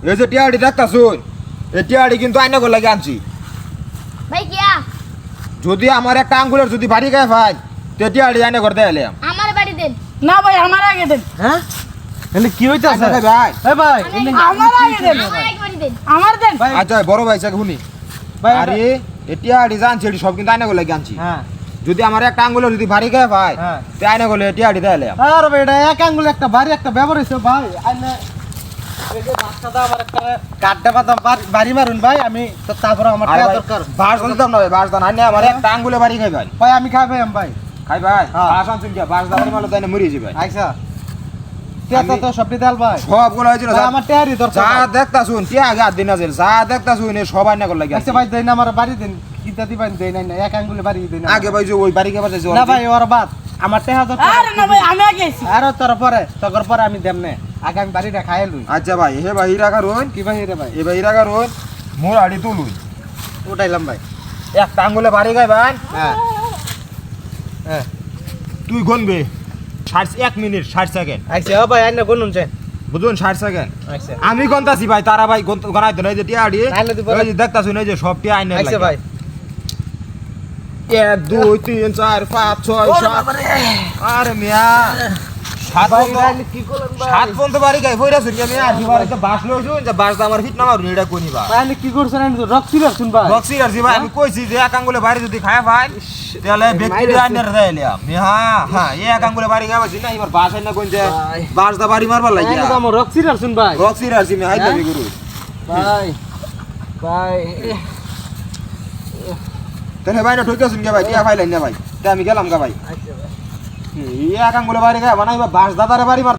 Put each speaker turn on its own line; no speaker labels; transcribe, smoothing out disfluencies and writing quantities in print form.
এই যে টিয়াড়ি দেখতাছুন, এই টিয়াড়ি কিন্তু আইনা করে লাগে আনছি।
ভাই কিয়া
যদি আমার একটা আঙ্গুলের যদি বাড়ি গায়ে ভাই, তে টিয়াড়ি আইনা করে দেয় এলাম।
আমার বাড়ি দেন।
না ভাই আমার আগে দেন।
হ্যাঁ এনে কি হইতাছে
আচ্ছা ভাই,
এ ভাই
আমার আগে দেন।
আমার এক বাড়ি দেন।
আমার দেন।
ভাই
আচ্ছা বড় ভাই চাকে শুনি।
ভাই
আরে এই টিয়াড়ি জানছি এটি সব কিন্তু আইনা করে লাগে আনছি।
হ্যাঁ
যদি আমার একটা আঙ্গুলের যদি বাড়ি গায়ে ভাই,
হ্যাঁ।
তে আইনা করলে টিয়াড়ি দেয় এলাম।
আর ভাই এটা এক আঙ্গুল একটা বাড়ি একটা ব্যবহার হইছে ভাই আইনে এই যে বাচ্চাটা আমার একটা কাটটা পাতাম বাড়ি মারুন ভাই আমি তো তারপর আমার
আরে
টাকা
ভাই,
দরকার
বাস দিতাম না ভাই, বাস দান আইনা আমার একটা আঙ্গুলে বাড়ি খাই ভাই।
ভাই আমি খাই ভাই ভাই
খাই ভাই,
হ্যাঁ।
বাস আনছুন কি বাস দাবারি মালো তাই না মরিয়ে যাবে।
আইসা তেতা তো সবটি দেল ভাই
সব গুলো হয়েছিল
ভাই, আমার টেয়ারি দরকার
যা
ভাই।
দেখতাছুন টিয়া আগে হাত দিন আছে, যা দেখতাছুন এ সব আইনা করে লাগে
আচ্ছা ভাই দেন আমার বাড়ি দেন কিতা দিবেন দেন না এক আঙ্গুলে বাড়ি দেন
আগে ভাই যে ওই বাড়ি কে বাজাইছে
না ভাই ওর বাদ আমার টাকা দরকার
আরে না ভাই আমি আগে আইছি।
আর তোর পরে আমি দেম না আগে আমি বাড়িটা খাই লই
আচ্ছা ভাই হে ভাই রাখা রইন,
কি ভাই রে ভাই
এ ভাই রাখা রইন, মোর আড়ি তুলুন
উঠাইলাম ভাই
একটা আঙ্গুলে বাড়ি গাই ভাই।
হ্যাঁ হ্যাঁ
তুই গুনবে 1 মিনিট 60 সেকেন্ড,
আইসা ও ভাই আইনা গুনুন যে
বুঝুন 60 সেকেন্ড।
আইসা
আমি গন্তাছি ভাই, তারা ভাই গনাই দেন এই যে টিয়া আড়ি
আইনা দিব
এই যে দেখতাছুন এই যে সব টিয়া আইনা লাগে।
আইসা ভাই
1 2 3 4 5 6 7 আরে মিয়া 7
ভাই
পর্যন্ত
আইনা কি করলেন ভাই
7 পর্যন্ত বাড়ি গাই বইরা শুনি আমি আর দিবারে তো বাস লইছুন যে বাস আমার ফিট নামার নিডা কোনি বা
ভাই আইনা কি করছেন আইনা রক্সি রাখছুন ভাই
বক্সি আর ভাই আমি কইছি যে এক আঙ্গুলে বাড়ি যদি খায় ভাই তাহলে ব্যক্তি দিয়ে আইনার দেয়লাম হ্যাঁ হ্যাঁ এক আঙ্গুলে বাড়ি গাবাছি না এবার বাস আইনা কোন যে
ভাই।
বাস দা বাড়ি মারবার
আইনা
লাগিয়া
তো আমার রক্সি রাখছুন ভাই
বক্সি আর আমি হাই দাবি গুরু
ভাই ভাই
তাহলে ভাই না ঠকাছুন কে ভাই টিয়া ফাইলেন না ভাই তা আমি গেলাম গা ভাই
আচ্ছা ভাই
এই এক আঙ্গুলে বাড়ি গায় বানাইবা বাস দাদারে বাড়ি মার